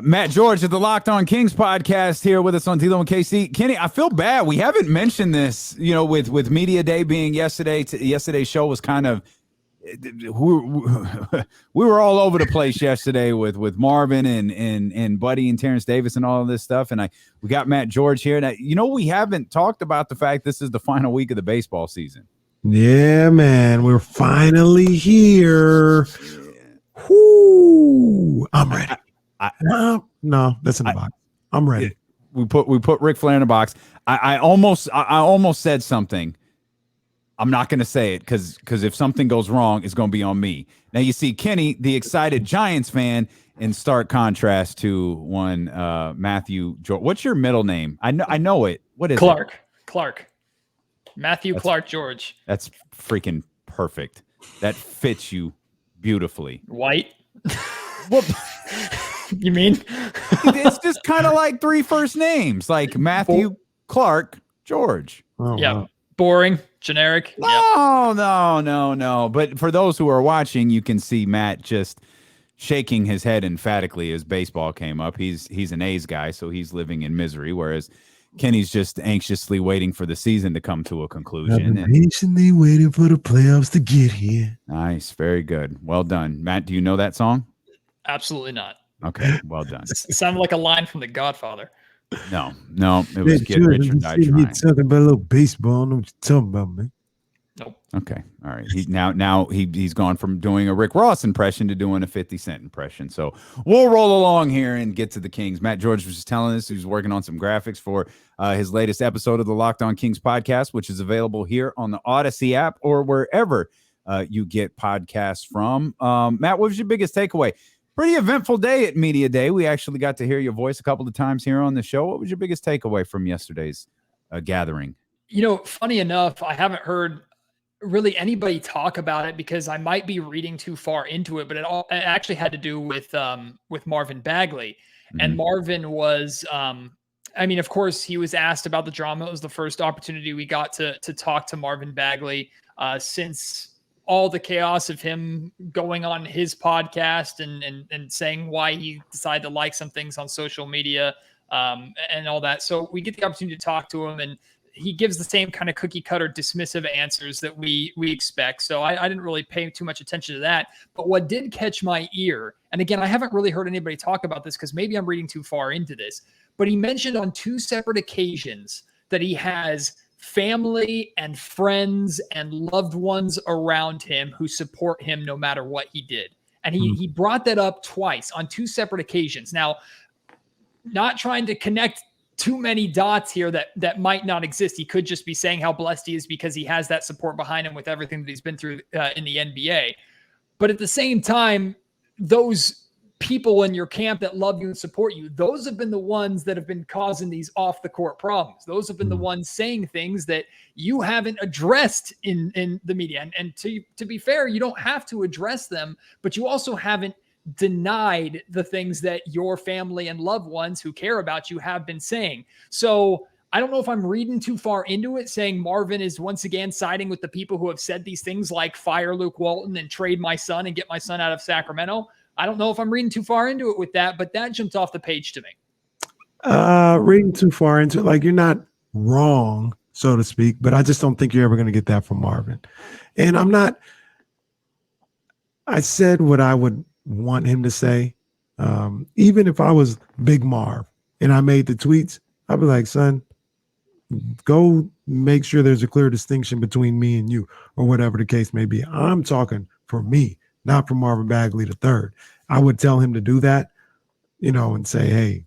Matt George at the Locked On Kings podcast here with us on D'Lo and KC. Kenny, I feel bad. We haven't mentioned this, with Media Day being yesterday. Yesterday's show was kind of we were all over the place yesterday with Marvin and Buddy and Terrence Davis and all of this stuff. And we got Matt George here. Now, we haven't talked about the fact this is the final week of the baseball season. Yeah, man, we're finally here. Whoo, I'm ready. No, that's in the box. I'm ready. We put Ric Flair in the box. I almost said something. I'm not going to say it because if something goes wrong, it's going to be on me. Now you see Kenny, the excited Giants fan, in stark contrast to one Matthew George. What's your middle name? I know it. What is Clark? it? Clark. Matthew Clark George. That's freaking perfect. That fits you beautifully. White. Well, you mean? It's just kind of like three first names, like Matthew Clark George. Oh, yeah. wow. Boring, generic. No. But for those who are watching, you can see Matt just shaking his head emphatically as baseball came up. He's an A's guy, so he's living in misery, whereas Kenny's just anxiously waiting for the season to come to a conclusion. Patiently waiting for the playoffs to get here. Nice. Very good. Well done. Matt, do you know that song? Absolutely not. Okay. Well done. It sounded like a line from The Godfather. No. It was Get Rich or Die Trying. Talking about a little baseball. I know what you're talking about, man. Nope. Okay. All right. He's gone from doing a Rick Ross impression to doing a 50 Cent impression. So we'll roll along here and get to the Kings. Matt George was just telling us he was working on some graphics for his latest episode of the Locked On Kings podcast, which is available here on the Odyssey app or wherever you get podcasts from. Matt, what was your biggest takeaway? Pretty eventful day at Media Day. We actually got to hear your voice a couple of times here on the show. What was your biggest takeaway from yesterday's gathering? Funny enough, I haven't heard really anybody talk about it because I might be reading too far into it, but it actually had to do with Marvin Bagley. Mm-hmm. And Marvin was, of course, he was asked about the drama. It was the first opportunity we got to talk to Marvin Bagley since all the chaos of him going on his podcast and saying why he decided to like some things on social media and all that. So we get the opportunity to talk to him, and he gives the same kind of cookie cutter dismissive answers that we expect. So I didn't really pay too much attention to that. But what did catch my ear, and again, I haven't really heard anybody talk about this because maybe I'm reading too far into this, but he mentioned on two separate occasions that he has family and friends and loved ones around him who support him no matter what he did. And he brought that up twice on two separate occasions. Now, not trying to connect too many dots here that might not exist. He could just be saying how blessed he is because he has that support behind him with everything that he's been through in the NBA. But at the same time, those people in your camp that love you and support you, those have been the ones that have been causing these off the court problems. Those have been the ones saying things that you haven't addressed in the media. And to be fair, you don't have to address them, but you also haven't denied the things that your family and loved ones who care about you have been saying. So I don't know if I'm reading too far into it, saying Marvin is once again siding with the people who have said these things like fire Luke Walton and trade my son and get my son out of Sacramento. I don't know if I'm reading too far into it with that, but that jumped off the page to me. Reading too far into it, like you're not wrong, so to speak, but I just don't think you're ever going to get that from Marvin. And I said what I would want him to say. Even if I was Big Marv and I made the tweets, I'd be like, son, go make sure there's a clear distinction between me and you or whatever the case may be. I'm talking for me, not for Marvin Bagley III. I would tell him to do that, and say, hey,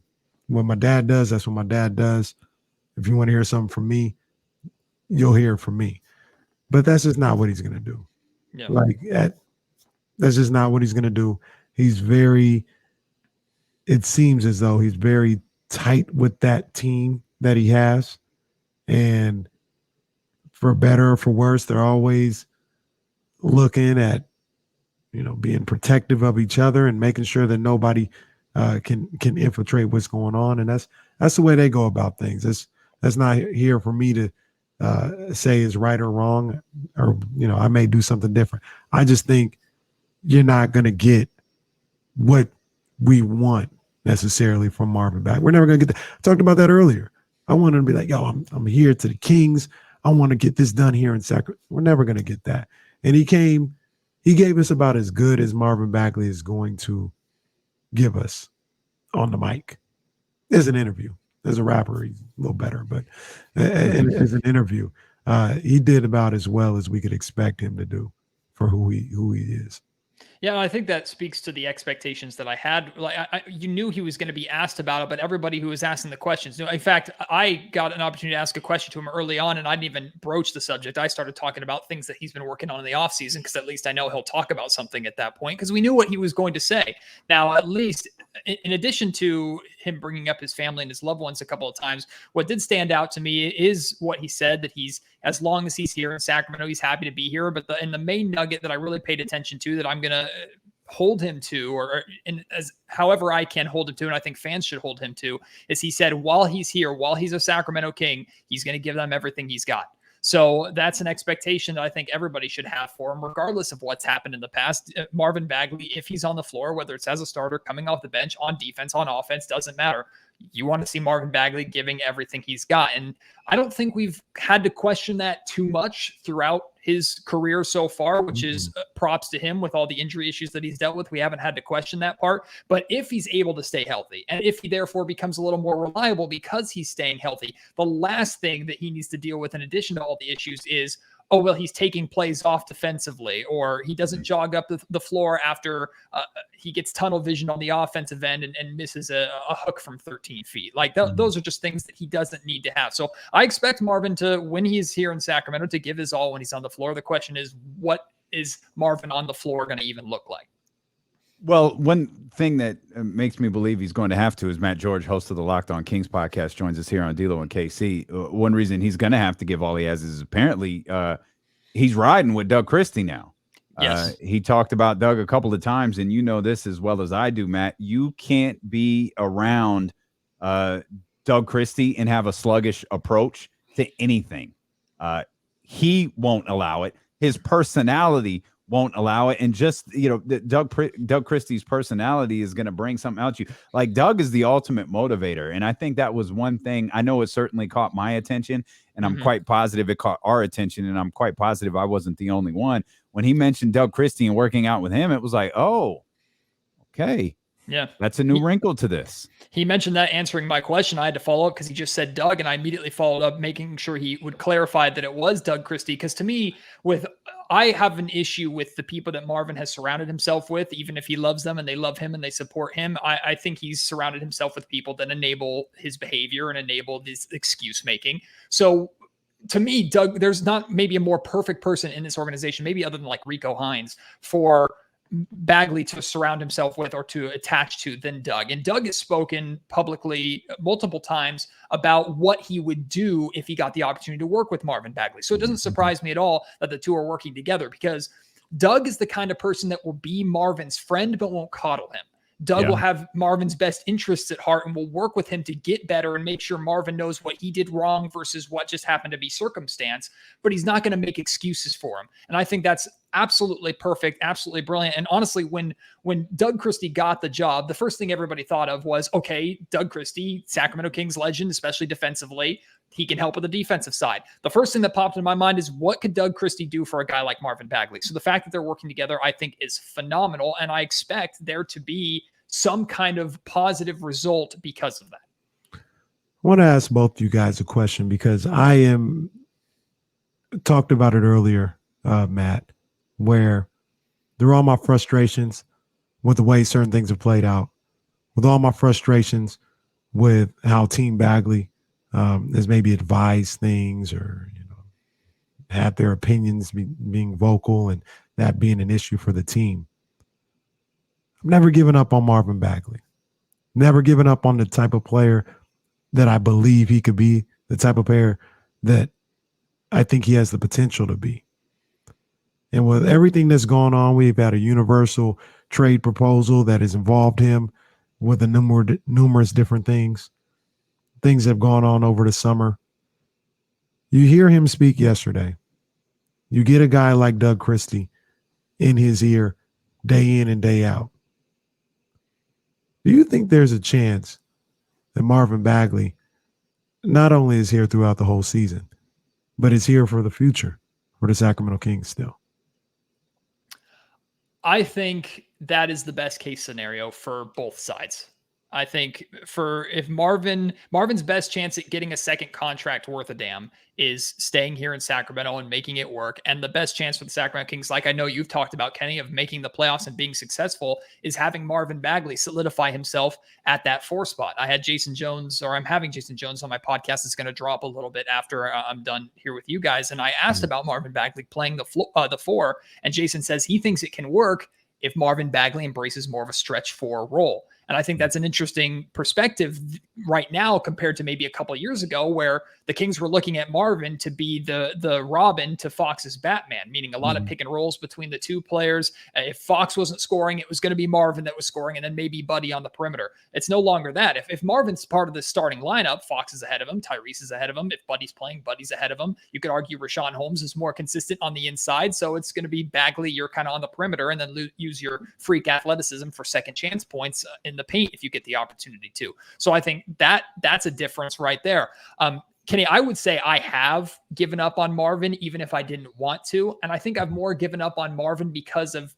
what my dad does, that's what my dad does. If you want to hear something from me, you'll hear it from me. But that's just not what he's going to do. Yeah. That's just not what he's going to do. It seems as though he's very tight with that team that he has. And for better or for worse, they're always looking at, being protective of each other and making sure that nobody can infiltrate what's going on. And that's the way they go about things. That's not here for me to say is right or wrong, or, I may do something different. I just think you're not going to get what we want necessarily from Marvin Bagley. We're never going to get that. I talked about that earlier. I want him to be like, yo, I'm here to the Kings. I want to get this done here in Sacramento. We're never going to get that. And he gave us about as good as Marvin Bagley is going to give us on the mic. As an interview. As a rapper, he's a little better, but as an interview, he did about as well as we could expect him to do for who he is. Yeah, I think that speaks to the expectations that I had. Like, you knew he was going to be asked about it, but everybody who was asking the questions knew. In fact, I got an opportunity to ask a question to him early on, and I didn't even broach the subject. I started talking about things that he's been working on in the offseason, because at least I know he'll talk about something at that point, because we knew what he was going to say. Now, at least in addition to him bringing up his family and his loved ones a couple of times, what did stand out to me is what he said, that he's, as long as he's here in Sacramento, he's happy to be here. But the main nugget that I really paid attention to, that I'm going to hold him to, or as however I can hold him to, and I think fans should hold him to, is he said, while he's here, while he's a Sacramento King, he's going to give them everything he's got. So that's an expectation that I think everybody should have for him, regardless of what's happened in the past. Marvin Bagley, if he's on the floor, whether it's as a starter, coming off the bench, on defense, on offense, doesn't matter. You want to see Marvin Bagley giving everything he's got. And I don't think we've had to question that too much throughout his career so far, which is props to him with all the injury issues that he's dealt with. We haven't had to question that part. But if he's able to stay healthy, and if he therefore becomes a little more reliable because he's staying healthy, the last thing that he needs to deal with in addition to all the issues is, oh, well, he's taking plays off defensively, or he doesn't jog up the floor after he gets tunnel vision on the offensive end and misses a hook from 13 feet. Like those are just things that he doesn't need to have. So I expect Marvin to, when he's here in Sacramento, to give his all when he's on the floor. The question is, what is Marvin on the floor going to even look like? Well, one thing that makes me believe he's going to have to is Matt George, host of the Locked On Kings podcast, joins us here on D-Lo and KC. One reason he's going to have to give all he has is apparently he's riding with Doug Christie now. Yes. He talked about Doug a couple of times, and you know this as well as I do, Matt. You can't be around Doug Christie and have a sluggish approach to anything. He won't allow it. His personality won't allow it. And just, you know, Doug Christie's personality is going to bring something out to you. Like, Doug is the ultimate motivator. And I think that was one thing. I know it certainly caught my attention, and I'm quite positive it caught our attention. And I'm quite positive I wasn't the only one. When he mentioned Doug Christie and working out with him, it was like, oh, okay. Yeah. That's a new wrinkle to this. He mentioned that answering my question. I had to follow up because he just said Doug, and I immediately followed up making sure he would clarify that it was Doug Christie. Because to me, I have an issue with the people that Marvin has surrounded himself with, even if he loves them and they love him and they support him. I think he's surrounded himself with people that enable his behavior and enable this excuse making. So to me, Doug, there's not maybe a more perfect person in this organization, maybe other than like Rico Hines, for Bagley to surround himself with or to attach to than Doug. And Doug has spoken publicly multiple times about what he would do if he got the opportunity to work with Marvin Bagley. So it doesn't surprise me at all that the two are working together, because Doug is the kind of person that will be Marvin's friend but won't coddle him. Doug will have Marvin's best interests at heart and will work with him to get better and make sure Marvin knows what he did wrong versus what just happened to be circumstance, but he's not going to make excuses for him. And I think that's absolutely perfect, absolutely brilliant. And honestly, when Doug Christie got the job, the first thing everybody thought of was, okay, Doug Christie, Sacramento Kings legend, especially defensively, he can help with the defensive side. The first thing that popped in my mind is, what could Doug Christie do for a guy like Marvin Bagley? So the fact that they're working together, I think, is phenomenal. And I expect there to be some kind of positive result because of that. I want to ask both you guys a question, because talked about it earlier, Matt, where through all my frustrations with the way certain things have played out, with all my frustrations with how Team Bagley has maybe advised things or, have their opinions being vocal and that being an issue for the team. I've never given up on Marvin Bagley. Never given up on the type of player that I believe he could be, the type of player that I think he has the potential to be. And with everything that's gone on, we've had a universal trade proposal that has involved him with numerous different things. Things have gone on over the summer. You hear him speak yesterday. You get a guy like Doug Christie in his ear day in and day out. Do you think there's a chance that Marvin Bagley not only is here throughout the whole season, but is here for the future for the Sacramento Kings still? I think that is the best case scenario for both sides. I think if Marvin's best chance at getting a second contract worth a damn is staying here in Sacramento and making it work. And the best chance for the Sacramento Kings, like I know you've talked about, Kenny, of making the playoffs and being successful, is having Marvin Bagley solidify himself at that 4 spot. I'm having Jason Jones on my podcast. It's going to drop a little bit after I'm done here with you guys. And I asked about Marvin Bagley playing the 4, and Jason says he thinks it can work if Marvin Bagley embraces more of a stretch 4 role. And I think that's an interesting perspective right now compared to maybe a couple of years ago, where the Kings were looking at Marvin to be the Robin to Fox's Batman, meaning a lot of pick and rolls between the two players. If Fox wasn't scoring, it was going to be Marvin that was scoring, and then maybe Buddy on the perimeter. It's no longer that. If Marvin's part of the starting lineup, Fox is ahead of him, Tyrese is ahead of him. If Buddy's playing, Buddy's ahead of him. You could argue Rashawn Holmes is more consistent on the inside, so it's going to be Bagley, you're kind of on the perimeter, and then use your freak athleticism for second chance points in the paint if you get the opportunity to. So I think that's a difference right there. Kenny, I would say I have given up on Marvin, even if I didn't want to. And I think I've more given up on Marvin because of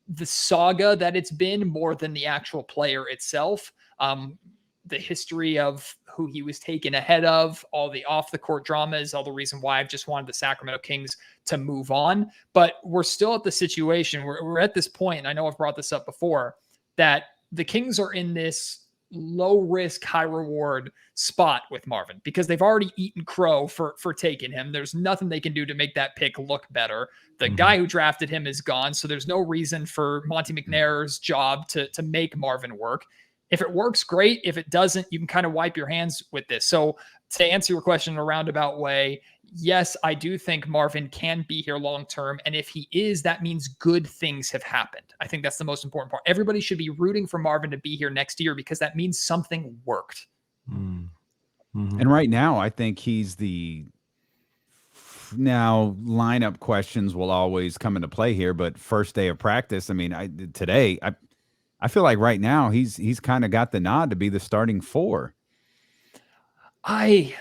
the saga that it's been more than the actual player itself. The history of who he was taken ahead of, all the off the court drama is all the reason why I've just wanted the Sacramento Kings to move on. But we're still at the situation where we're at this point, and I know I've brought this up before, that the Kings are in this low risk, high reward spot with Marvin because they've already eaten crow for taking him. There's nothing they can do to make that pick look better. The guy who drafted him is gone. So there's no reason for Monty McNair's job to make Marvin work. If it works, great. If it doesn't, you can kind of wipe your hands with this. So to answer your question in a roundabout way, yes, I do think Marvin can be here long-term. And if he is, that means good things have happened. I think that's the most important part. Everybody should be rooting for Marvin to be here next year because that means something worked. And right now, I think he's now lineup questions will always come into play here, but first day of practice, I mean, I feel like right now he's kind of got the nod to be the starting 4. I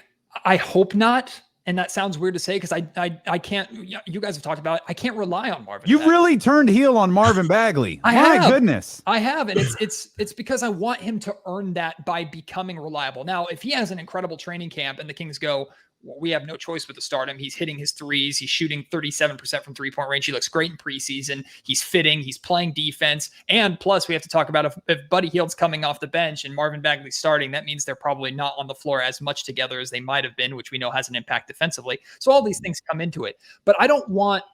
hope not. And that sounds weird to say because I can't. You guys have talked about it. I can't rely on Marvin. You really turned heel on Marvin Bagley. My goodness, I have, and it's because I want him to earn that by becoming reliable. Now, if he has an incredible training camp and the Kings go, well, we have no choice but to start him. He's hitting his threes. He's shooting 37% from 3-point range. He looks great in preseason. He's fitting. He's playing defense. And plus, we have to talk about if Buddy Hield's coming off the bench and Marvin Bagley's starting, that means they're probably not on the floor as much together as they might have been, which we know has an impact defensively. So all these things come into it. But I don't want,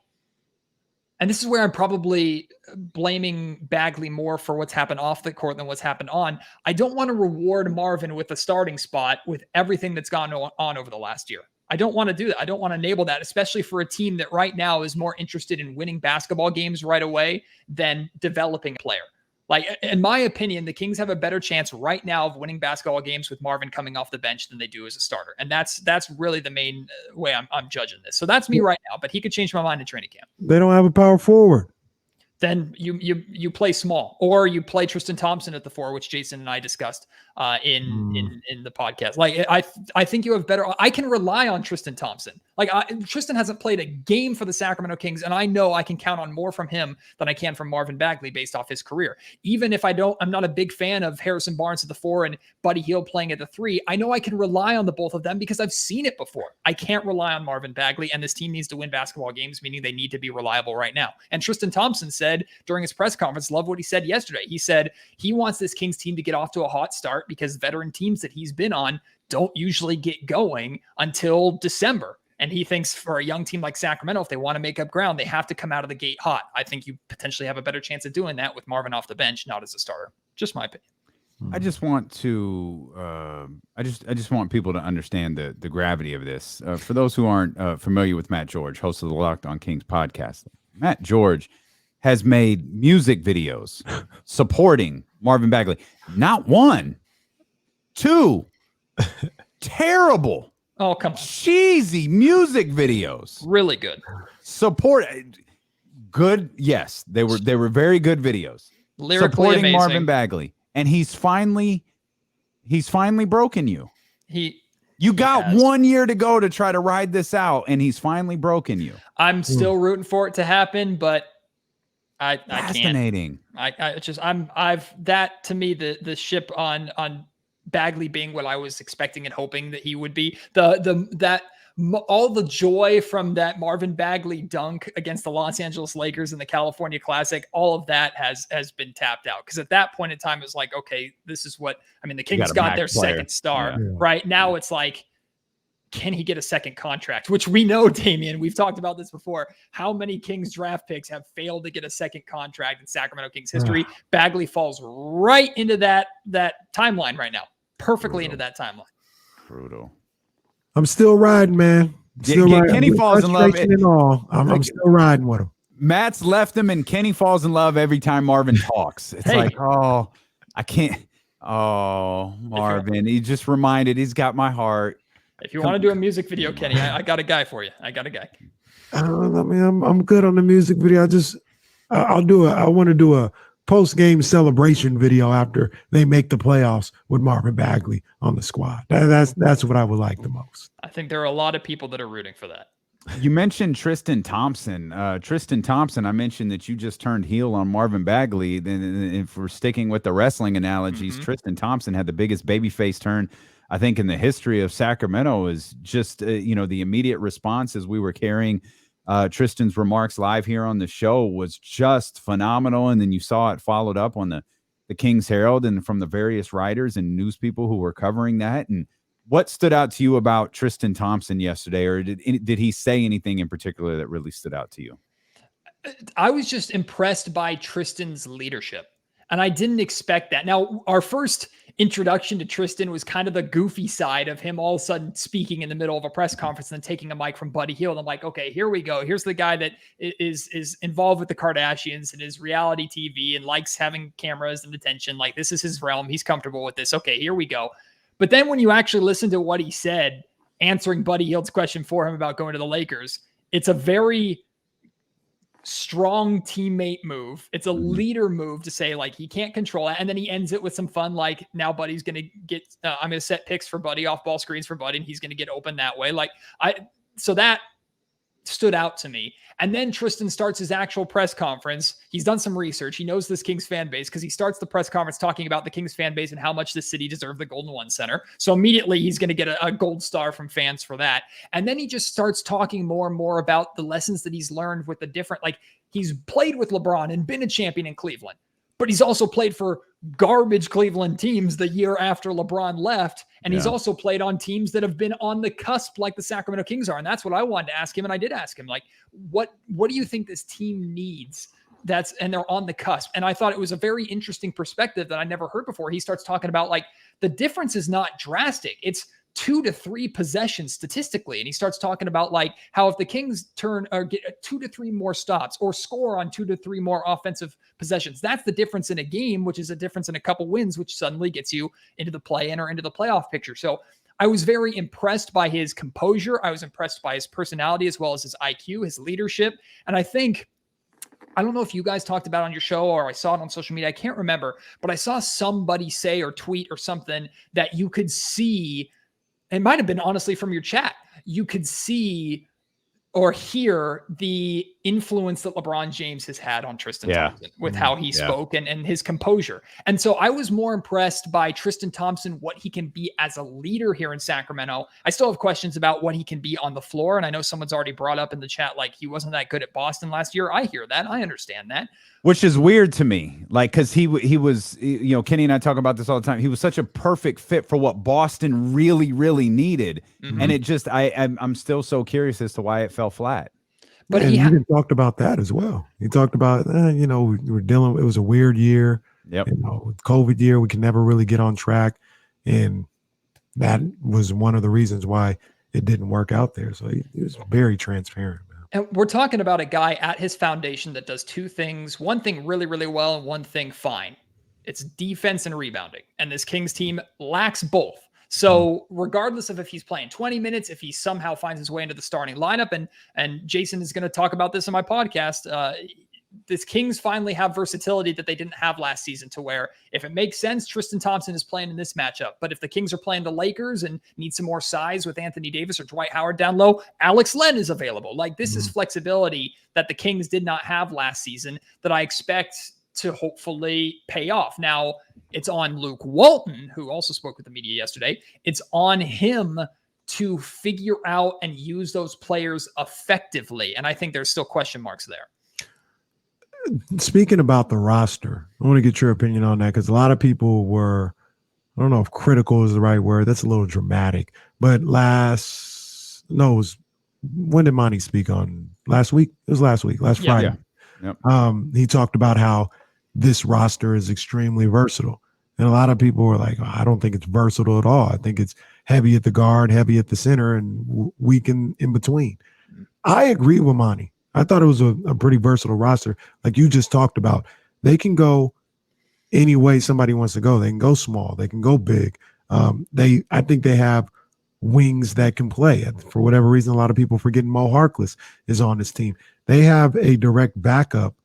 and this is where I'm probably blaming Bagley more for what's happened off the court than what's happened on. I don't want to reward Marvin with a starting spot with everything that's gone on over the last year. I don't want to do that. I don't want to enable that, especially for a team that right now is more interested in winning basketball games right away than developing a player. Like, in my opinion, the Kings have a better chance right now of winning basketball games with Marvin coming off the bench than they do as a starter. And that's really the main way I'm judging this. So that's me right now, but he could change my mind in training camp. They don't have a power forward. Then you play small, or you play Tristan Thompson at the 4, which Jason and I discussed in the podcast. Like, I think you have better. I can rely on Tristan Thompson. Like, Tristan hasn't played a game for the Sacramento Kings, and I know I can count on more from him than I can from Marvin Bagley based off his career. Even if I'm not a big fan of Harrison Barnes at the 4 and Buddy Hield playing at the 3. I know I can rely on the both of them because I've seen it before. I can't rely on Marvin Bagley, and this team needs to win basketball games, meaning they need to be reliable right now. And Tristan Thompson said during his press conference, love what he said yesterday. He said he wants this Kings team to get off to a hot start because veteran teams that he's been on don't usually get going until December. And he thinks for a young team like Sacramento, if they want to make up ground, they have to come out of the gate hot. I think you potentially have a better chance of doing that with Marvin off the bench, not as a starter. Just my opinion. I just want to I just want people to understand the gravity of this. For those who aren't familiar with Matt George, host of the Locked On Kings podcast, Matt George has made music videos supporting Marvin Bagley. Not 1, 2 terrible. Oh, come on. Cheesy music videos. Really good. Support good. Yes, they were very good videos. Lyrically supporting amazing. Marvin Bagley. and he's finally broken you. You got 1 year to go to try to ride this out, and he's finally broken you. I'm still rooting for it to happen, but I Fascinating. That to me, the ship on Bagley being what I was expecting and hoping that he would be, all the joy from that Marvin Bagley dunk against the Los Angeles Lakers in the California Classic, all of that has been tapped out. Because at that point in time, it was like, okay, this is what, I mean, the Kings got their second star. Right now, it's like, can he get a second contract? Which we know, Damian, we've talked about this before. How many Kings draft picks have failed to get a second contract in Sacramento Kings history? Bagley falls right into that timeline right now. Perfectly into that timeline. Brutal. I'm still riding, man. Kenny falls in love. I'm still riding with him. Matt's left him, and Kenny falls in love every time Marvin talks. It's like, oh, I can't. Oh, Marvin. He just reminded, he's got my heart. If you want to do a music video, Kenny, I got a guy for you. I mean, I'm good on the music video. I want to do a post-game celebration video after they make the playoffs with Marvin Bagley on the squad. That's what I would like the most. I think there are a lot of people that are rooting for that. You mentioned Tristan Thompson. Tristan Thompson, I mentioned that you just turned heel on Marvin Bagley. Then if we're sticking with the wrestling analogies, Tristan Thompson had the biggest babyface turn, I think, in the history of Sacramento. Is just, the immediate response as we were carrying Tristan's remarks live here on the show was just phenomenal. And then you saw it followed up on the King's Herald and from the various writers and news people who were covering that. And what stood out to you about Tristan Thompson yesterday, or did he say anything in particular that really stood out to you? I was just impressed by Tristan's leadership, and I didn't expect that. Now, our first introduction to Tristan was kind of the goofy side of him all of a sudden speaking in the middle of a press conference and then taking a mic from Buddy Hield. I'm like, okay, here we go. Here's the guy that is involved with the Kardashians and is reality TV and likes having cameras and attention. Like, this is his realm. He's comfortable with this. Okay, here we go. But then when you actually listen to what he said, answering Buddy Hield's question for him about going to the Lakers, it's a very strong teammate move. It's a leader move to say, like, he can't control it. And then he ends it with some fun, like, now Buddy's going to get, I'm going to set picks for Buddy, off ball screens for Buddy, and he's going to get open that way. So that stood out to me. And then Tristan starts his actual press conference. He's done some research. He knows this Kings fan base because he starts the press conference talking about the Kings fan base and how much the city deserved the Golden One Center. So immediately he's going to get a gold star from fans for that. And then he just starts talking more and more about the lessons that he's learned with the different, like, he's played with LeBron and been a champion in Cleveland, but he's also played for garbage Cleveland teams the year after LeBron left. And he's also played on teams that have been on the cusp like the Sacramento Kings are. And that's what I wanted to ask him. And I did ask him, like, what do you think this team needs? And they're on the cusp. And I thought it was a very interesting perspective that I never heard before. He starts talking about, like, the difference is not drastic. It's 2 to 3 possessions statistically. And he starts talking about, like, how if the Kings turn or get 2 to 3 more stops or score on 2 to 3 more offensive possessions, that's the difference in a game, which is a difference in a couple wins, which suddenly gets you into the play-in or into the playoff picture. So I was very impressed by his composure. I was impressed by his personality as well as his IQ, his leadership. And I don't know if you guys talked about it on your show or I saw it on social media. I can't remember, but I saw somebody say or tweet or something that you could see. It might have been honestly from your chat. You could see or hear the influence that LeBron James has had on Tristan Thompson with how he spoke and his composure. And so I was more impressed by Tristan Thompson, what he can be as a leader here in Sacramento. I still have questions about what he can be on the floor. And I know someone's already brought up in the chat, like, he wasn't that good at Boston last year. I hear that. I understand that. Which is weird to me. Like, cause he was, Kenny and I talk about this all the time. He was such a perfect fit for what Boston really, really needed. And it just, I'm still so curious as to why it fell flat. But he talked about that as well. He talked about, we were dealing, it was a weird year. Yep. COVID year, we can never really get on track. And that was one of the reasons why it didn't work out there. So he was very transparent. And we're talking about a guy at his foundation that does 2 things, one thing really, really well and one thing fine. It's defense and rebounding. And this Kings team lacks both. So regardless of if he's playing 20 minutes, if he somehow finds his way into the starting lineup, and Jason is going to talk about this in my podcast, this Kings finally have versatility that they didn't have last season, to where if it makes sense, Tristan Thompson is playing in this matchup. But if the Kings are playing the Lakers and need some more size with Anthony Davis or Dwight Howard down low, Alex Len is available. Like, this is flexibility that the Kings did not have last season that I expect to hopefully pay off. Now, it's on Luke Walton, who also spoke with the media yesterday. It's on him to figure out and use those players effectively. And I think there's still question marks there. Speaking about the roster, I want to get your opinion on that, because a lot of people were, I don't know if critical is the right word. That's a little dramatic. But when did Monty speak on? Last week? It was last week, last Friday. Yeah. Yep. He talked about how this roster is extremely versatile. And a lot of people were like, I don't think it's versatile at all. I think it's heavy at the guard, heavy at the center, and weak in between. I agree with Monty. I thought it was a pretty versatile roster. Like you just talked about, they can go any way somebody wants to go. They can go small. They can go big. I think they have wings that can play. For whatever reason, a lot of people forgetting Mo Harkless is on this team. They have a direct backup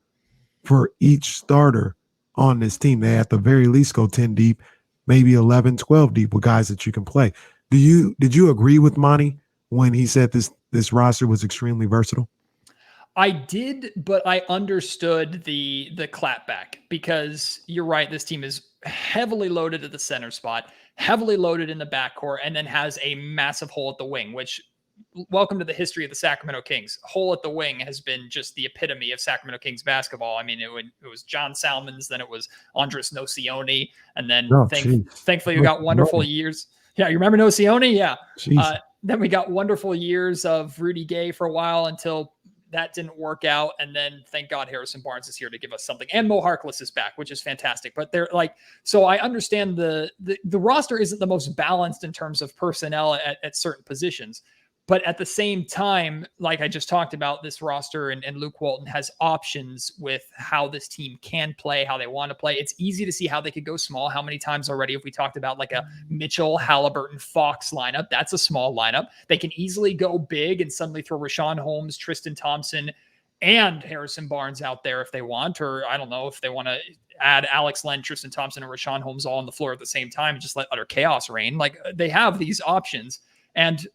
for each starter on this team. They at the very least go 10 deep, maybe 11, 12 deep with guys that you can play. Did you agree with Monty when he said this roster was extremely versatile? I did, but I understood the clapback, because you're right. This team is heavily loaded at the center spot, heavily loaded in the backcourt, and then has a massive hole at the wing, which, welcome to the history of the Sacramento Kings. Hole at the wing has been just the epitome of Sacramento Kings basketball. I mean, it was John Salmons, then it was Andres Nocioni, and then thankfully we got wonderful years. Yeah, you remember Nocioni? Yeah. Then we got wonderful years of Rudy Gay for a while until that didn't work out. And then thank God Harrison Barnes is here to give us something. And Mo Harkless is back, which is fantastic. But they're like, so I understand the roster isn't the most balanced in terms of personnel at certain positions. But at the same time, like I just talked about, this roster and Luke Walton has options with how this team can play, how they want to play. It's easy to see how they could go small. How many times already have we talked about like a Mitchell, Halliburton, Fox lineup? That's a small lineup. They can easily go big and suddenly throw Rashawn Holmes, Tristan Thompson, and Harrison Barnes out there if they want, or I don't know if they want to add Alex Len, Tristan Thompson, and Rashawn Holmes all on the floor at the same time and just let utter chaos reign. Like, they have these options. And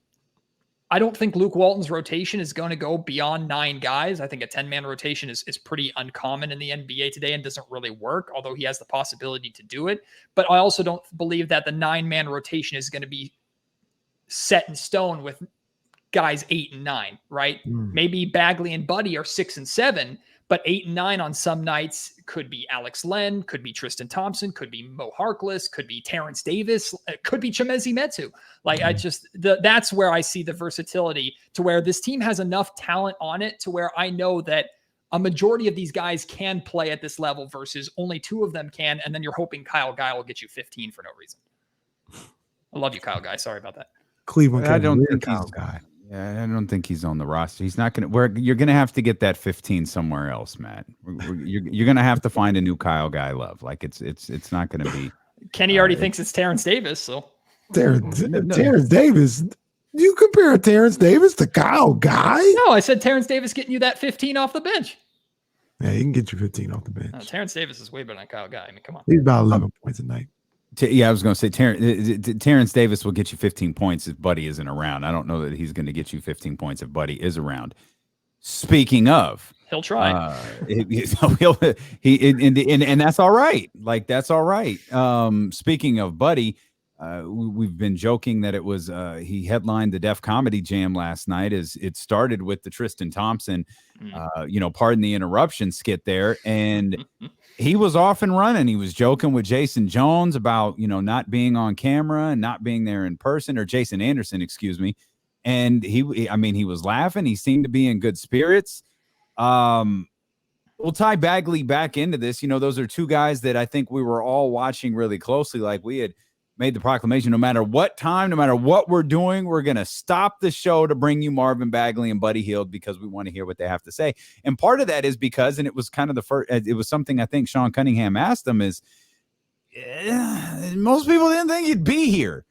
I don't think Luke Walton's rotation is going to go beyond 9 guys. I think a 10-man rotation is pretty uncommon in the NBA today and doesn't really work, although he has the possibility to do it. But I also don't believe that the 9-man rotation is going to be set in stone with guys 8 and 9, right? Maybe Bagley and Buddy are 6 and 7, but 8 and 9 on some nights could be Alex Len, could be Tristan Thompson, could be Mo Harkless, could be Terrence Davis, could be Chimezie Metu. Like, that's where I see the versatility, to where this team has enough talent on it to where I know that a majority of these guys can play at this level versus only 2 of them can. And then you're hoping Kyle Guy will get you 15 for no reason. I love you, Kyle Guy. Sorry about that. Cleveland. I don't think Kyle Guy. Yeah, I don't think he's on the roster. He's not going to. You're going to have to get that 15 somewhere else, Matt. You're going to have to find a new Kyle Guy love. Like, it's not going to be. Kenny already thinks it's Terrence Davis. So Terrence Davis. You compare Terrence Davis to Kyle Guy? No, I said Terrence Davis getting you that 15 off the bench. Yeah, he can get you 15 off the bench. No, Terrence Davis is way better than Kyle Guy. I mean, come on. He's about 11 points a night. Yeah, I was going to say Terrence Davis will get you 15 points if Buddy isn't around. I don't know that he's going to get you 15 points if Buddy is around. Speaking of, he'll try. And that's all right. Like, that's all right. Speaking of Buddy, we've been joking that it was he headlined the Def Comedy Jam last night. As it started with the Tristan Thompson, pardon the interruption skit there, and he was off and running. He was joking with Jason Jones about, not being on camera and not being there in person, or Jason Anderson, excuse me. And he was laughing. He seemed to be in good spirits. We'll tie Bagley back into this. Those are 2 guys that I think we were all watching really closely. Like, we had made the proclamation, no matter what time, no matter what we're doing, we're going to stop the show to bring you Marvin Bagley and Buddy Hield, because we want to hear what they have to say. And part of that is because, and it was kind of the first, it was something I think Sean Cunningham asked them, is most people didn't think you'd be here.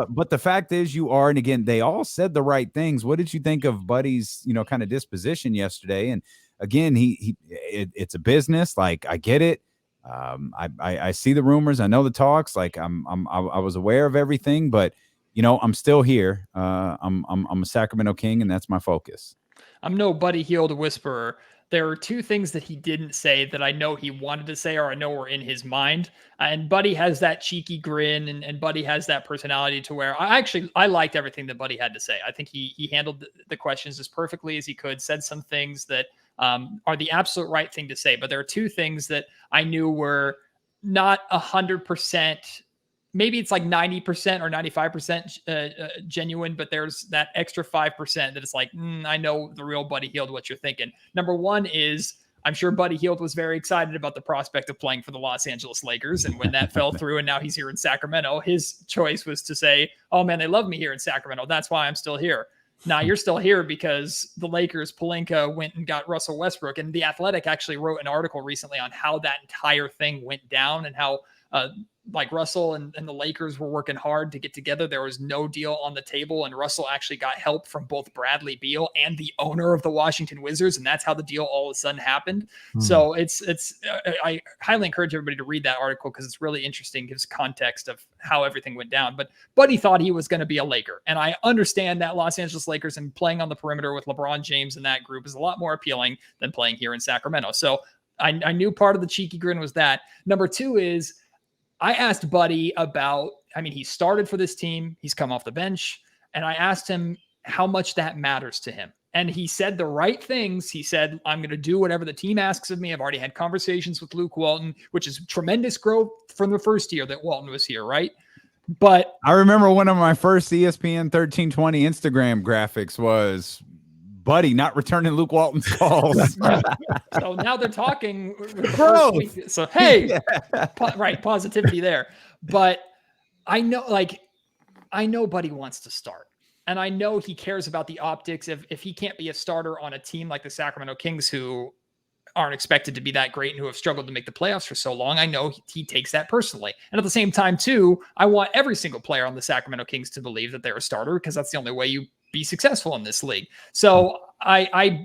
But the fact is you are. And again, they all said the right things. What did you think of Buddy's, kind of disposition yesterday? And again, it's a business. Like, I get it. I see the rumors. I know the talks. Like, I was aware of everything, but I'm still here. I'm a Sacramento King, and that's my focus. I'm no Buddy Hield whisperer. There are two things that he didn't say that I know he wanted to say, or I know were in his mind. And Buddy has that cheeky grin, and Buddy has that personality to where I liked everything that Buddy had to say. I think he handled the questions as perfectly as he could, said some things that are the absolute right thing to say. But there are two things that I knew were not 100%. Maybe it's like 90% or 95% genuine, but there's that extra 5% that it's like, I know the real Buddy Hield, what you're thinking. Number one is, I'm sure Buddy Hield was very excited about the prospect of playing for the Los Angeles Lakers. And when that fell through and now he's here in Sacramento, his choice was to say, oh man, they love me here in Sacramento. That's why I'm still here. Now you're still here because the Lakers, Pelinka went and got Russell Westbrook. And The Athletic actually wrote an article recently on how that entire thing went down and how, like Russell and the Lakers were working hard to get together. There was no deal on the table, and Russell actually got help from both Bradley Beal and the owner of the Washington Wizards, and that's how the deal all of a sudden happened. So I highly encourage everybody to read that article because it's really interesting, gives context of how everything went down. But Buddy thought he was going to be a Laker, and I understand that Los Angeles Lakers and playing on the perimeter with LeBron James and that group is a lot more appealing than playing here in Sacramento. So I knew part of the cheeky grin was that. Number two is, I asked Buddy about, he started for this team. He's come off the bench. And I asked him how much that matters to him. And he said the right things. He said, I'm going to do whatever the team asks of me. I've already had conversations with Luke Walton, which is tremendous growth from the first year that Walton was here, right? But I remember one of my first ESPN 1320 Instagram graphics was Buddy not returning Luke Walton's calls. So now they're talking. Bro. So, hey, right. Positivity there. But I know Buddy wants to start. And I know he cares about the optics. If he can't be a starter on a team like the Sacramento Kings, who aren't expected to be that great and who have struggled to make the playoffs for so long, I know he takes that personally. And at the same time, too, I want every single player on the Sacramento Kings to believe that they're a starter, because that's the only way you be successful in this league. So I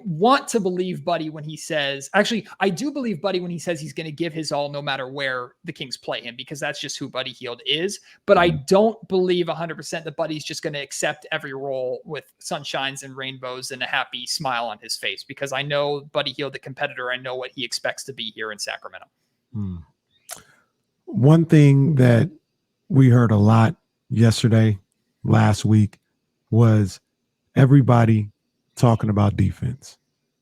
want to believe Buddy when he says, actually, I do believe Buddy when he says he's going to give his all no matter where the Kings play him, because that's just who Buddy Hield is. But I don't believe 100% that Buddy's just going to accept every role with sunshines and rainbows and a happy smile on his face, because I know Buddy Hield, the competitor. I know what he expects to be here in Sacramento. One thing that we heard a lot yesterday, last week, was everybody talking about defense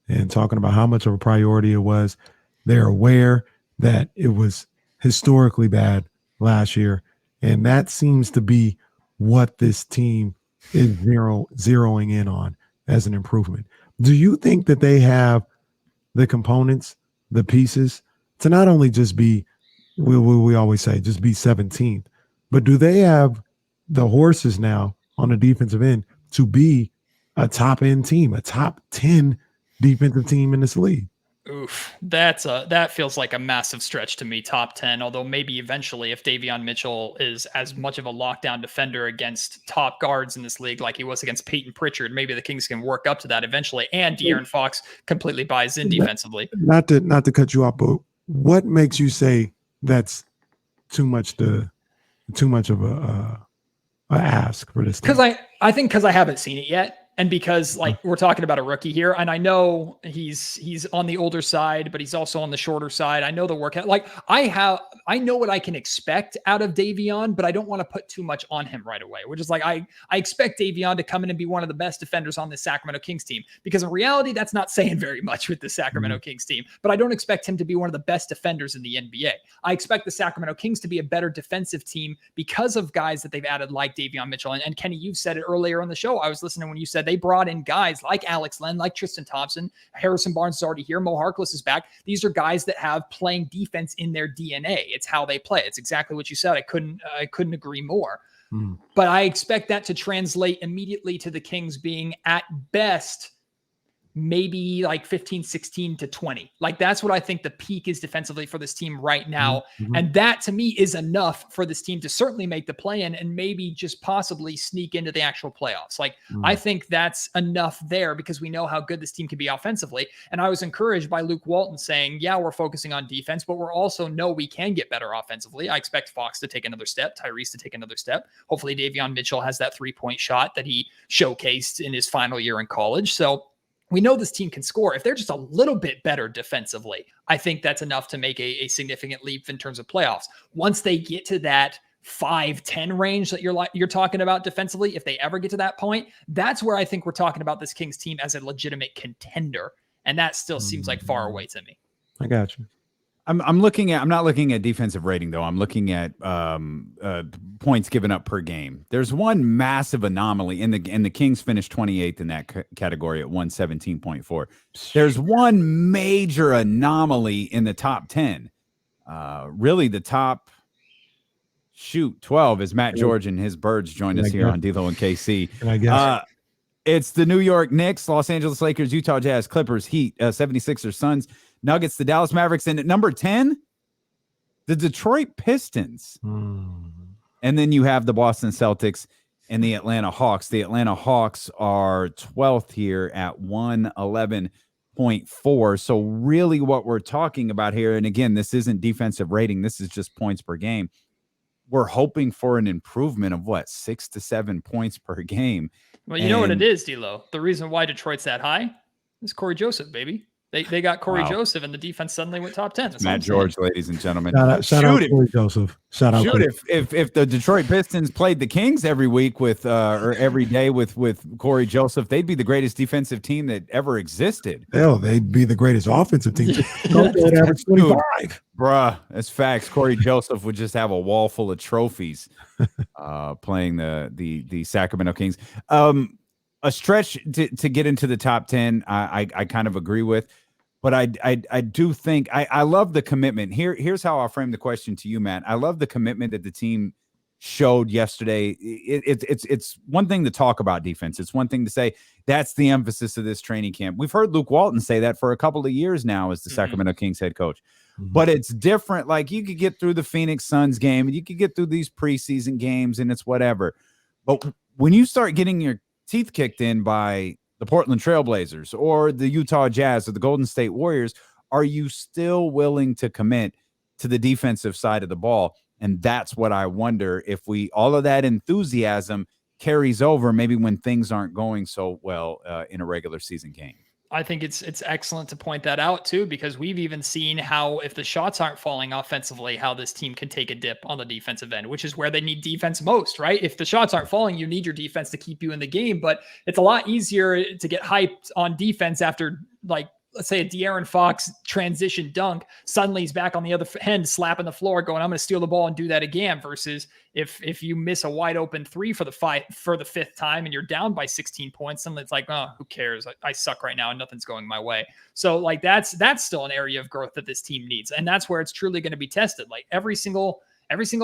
and talking about how much of a priority it was. They're aware that it was historically bad last year, and that seems to be what this team is zeroing in on as an improvement. Do you think that they have the components, the pieces, to not only just be, we always say, just be 17th, but do they have the horses now on the defensive end to be a top-end team, a top 10 defensive team in this league? Oof, that feels like a massive stretch to me, top 10, although maybe eventually if Davion Mitchell is as much of a lockdown defender against top guards in this league like he was against Peyton Pritchard, maybe the Kings can work up to that eventually, and De'Aaron Fox completely buys in defensively. Not to cut you off, but what makes you say that's too much of a ask for this? Because I think because I haven't seen it yet. And because we're talking about a rookie here, and I know he's on the older side, but he's also on the shorter side. I know the work. I know what I can expect out of Davion, but I don't want to put too much on him right away. Which is I expect Davion to come in and be one of the best defenders on the Sacramento Kings team, because in reality, that's not saying very much with the Sacramento Kings team. But I don't expect him to be one of the best defenders in the NBA. I expect the Sacramento Kings to be a better defensive team because of guys that they've added like Davion Mitchell. And Kenny, you said it earlier on the show. I was listening when you said they brought in guys like Alex Len, like Tristan Thompson. Harrison Barnes is already here. Mo Harkless is back. These are guys that have playing defense in their DNA. It's how they play. It's exactly what you said. I couldn't agree more. But I expect that to translate immediately to the Kings being at best maybe like 15, 16 to 20. Like that's what I think the peak is defensively for this team right now. Mm-hmm. And that to me is enough for this team to certainly make the play-in and maybe just possibly sneak into the actual playoffs. Like I think that's enough there because we know how good this team can be offensively. And I was encouraged by Luke Walton saying, yeah, we're focusing on defense, but we're also know we can get better offensively. I expect Fox to take another step, Tyrese to take another step. Hopefully Davion Mitchell has that 3-point shot that he showcased in his final year in college. So we know this team can score. If they're just a little bit better defensively, I think that's enough to make a significant leap in terms of playoffs. Once they get to that 5-10 range that you're talking about defensively, if they ever get to that point, that's where I think we're talking about this Kings team as a legitimate contender. And that still seems like far away to me. I got you. I'm not looking at defensive rating though. I'm looking at points given up per game. There's one massive anomaly and the Kings finished 28th in that category at 117.4. There's one major anomaly in the top 10. Really the top 12 is Matt George and his Birds joined us here on D-Lo and KC. And I guess it's the New York Knicks, Los Angeles Lakers, Utah Jazz, Clippers, Heat, 76ers, Suns, Nuggets, the Dallas Mavericks, and at number 10, the Detroit Pistons. And then you have the Boston Celtics and the Atlanta Hawks. The Atlanta Hawks are 12th here at 111.4. So really what we're talking about here, and again, this isn't defensive rating, this is just points per game. We're hoping for an improvement of 6 to 7 points per game. Well, you know what it is, D-Lo. The reason why Detroit's that high is Corey Joseph, baby. They got Corey Joseph, and the defense suddenly went top 10. That's Matt George, ladies and gentlemen. Shout out Corey Joseph. Shout out. If the Detroit Pistons played the Kings every week with or every day with Corey Joseph, they'd be the greatest defensive team that ever existed. Hell, they'd be the greatest offensive team. They'd average 25. Bruh, that's facts. Corey Joseph would just have a wall full of trophies playing the Sacramento Kings. A stretch to get into the top 10, I kind of agree with. But I do think I love the commitment. Here's how I'll frame the question to you, Matt. I love the commitment that the team showed yesterday. It's one thing to talk about defense. It's one thing to say that's the emphasis of this training camp. We've heard Luke Walton say that for a couple of years now as the Sacramento Kings head coach. But it's different. Like you could get through the Phoenix Suns game and you could get through these preseason games and it's whatever. But when you start getting your teeth kicked in by the Portland Trailblazers or the Utah Jazz or the Golden State Warriors, are you still willing to commit to the defensive side of the ball? And that's what I wonder if all of that enthusiasm carries over maybe when things aren't going so well in a regular season game. I think it's excellent to point that out too, because we've even seen how if the shots aren't falling offensively, how this team can take a dip on the defensive end, which is where they need defense most, right? If the shots aren't falling, you need your defense to keep you in the game, but it's a lot easier to get hyped on defense after let's say a De'Aaron Fox transition dunk. Suddenly he's back on the other end, slapping the floor going, I'm going to steal the ball and do that again. Versus if you miss a wide open three for the fifth time and you're down by 16 points, suddenly it's like, oh, who cares? I suck right now and nothing's going my way. So that's still an area of growth that this team needs. And that's where it's truly going to be tested. Like every single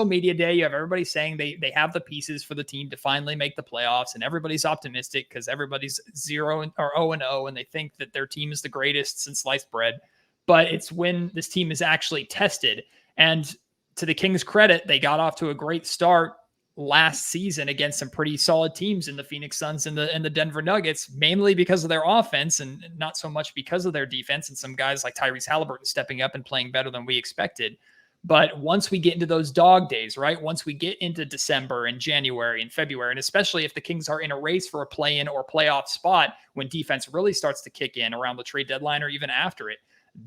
media day, you have everybody saying they have the pieces for the team to finally make the playoffs, and everybody's optimistic because everybody's 0-0 and they think that their team is the greatest since sliced bread. But it's when this team is actually tested. And to the Kings' credit, they got off to a great start last season against some pretty solid teams in the Phoenix Suns and the Denver Nuggets, mainly because of their offense and not so much because of their defense and some guys like Tyrese Halliburton stepping up and playing better than we expected. But once we get into those dog days, right? Once we get into December and January and February, and especially if the Kings are in a race for a play-in or playoff spot, when defense really starts to kick in around the trade deadline or even after it,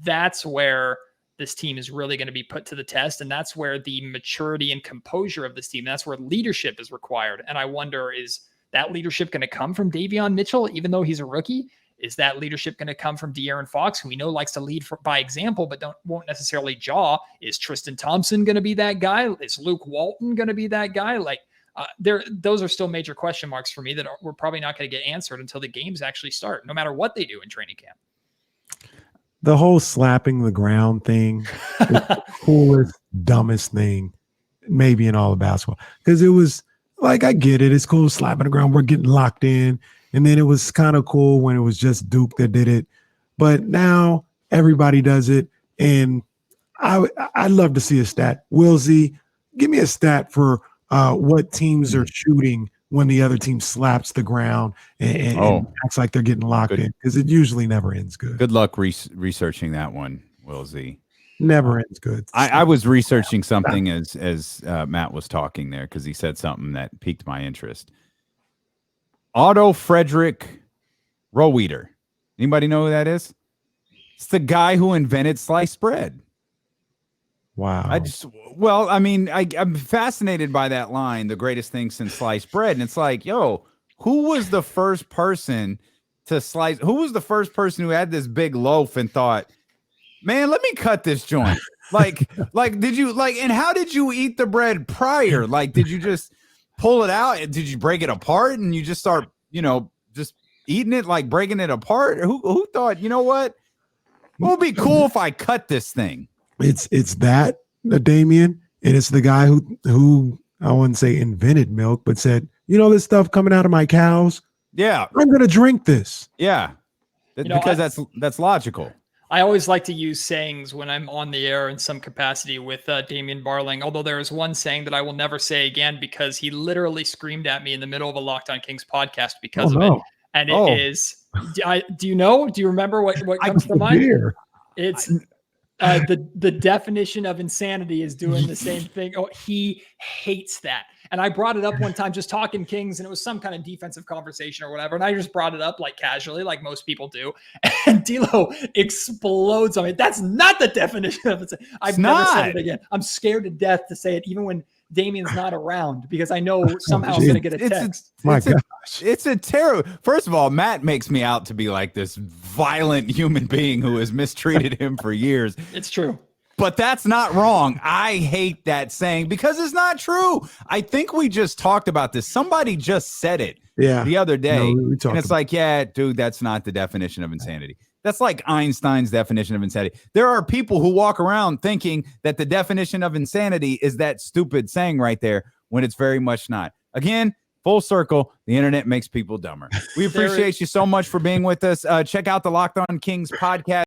that's where this team is really going to be put to the test. And that's where the maturity and composure of this team, that's where leadership is required. And I wonder, is that leadership going to come from Davion Mitchell, even though he's a rookie? Is that leadership going to come from De'Aaron Fox, who we know likes to lead by example, but won't necessarily jaw? Is Tristan Thompson going to be that guy? Is Luke Walton going to be that guy? Those are still major question marks for me that we're probably not going to get answered until the games actually start, no matter what they do in training camp. The whole slapping the ground thing is the coolest, dumbest thing maybe in all of basketball. Because it was like, I get it. It's cool slapping the ground. We're getting locked in. And then it was kind of cool when it was just Duke that did it. But now everybody does it. And I'd love to see a stat. Will Z, give me a stat for what teams are shooting when the other team slaps the ground and acts like they're getting locked in, because it usually never ends good. Good luck researching that one, Will Z. Never ends good. I was researching something as Matt was talking there, because he said something that piqued my interest. Otto Frederick Roweeder. Anybody know who that is? It's the guy who invented sliced bread. Wow. I'm fascinated by that line, the greatest thing since sliced bread. And it's like, yo, who was the first person to slice? Who was the first person who had this big loaf and thought, man, let me cut this joint? Did you and how did you eat the bread prior? Like, did you just pull it out? Did you break it apart and you just start, just eating it, like breaking it apart? Who thought, you know what? It would be cool if I cut this thing. It's that, Damian, and it's the guy who I wouldn't say invented milk, but said, this stuff coming out of my cows. Yeah, I'm gonna drink this. Yeah, because that's logical. I always like to use sayings when I'm on the air in some capacity with Damian Barling, although there is one saying that I will never say again because he literally screamed at me in the middle of a Locked On Kings podcast because of it. And it is, do you remember what comes to mind? It's the definition of insanity is doing the same thing. Oh, he hates that. And I brought it up one time just talking Kings, and it was some kind of defensive conversation or whatever. And I just brought it up like casually, like most people do. And D'Lo explodes on me. That's not the definition of it. I've never said it again. I'm scared to death to say it, even when Damian's not around, because I know somehow I'm going to get a text. It's a terror. First of all, Matt makes me out to be like this violent human being who has mistreated him for years. It's true. But that's not wrong. I hate that saying because it's not true. I think we just talked about this. Somebody just said it the other day. And it's like, yeah, dude, that's not the definition of insanity. That's like Einstein's definition of insanity. There are people who walk around thinking that the definition of insanity is that stupid saying right there when it's very much not. Again, full circle, the internet makes people dumber. We appreciate you so much for being with us. Check out the Locked On Kings podcast.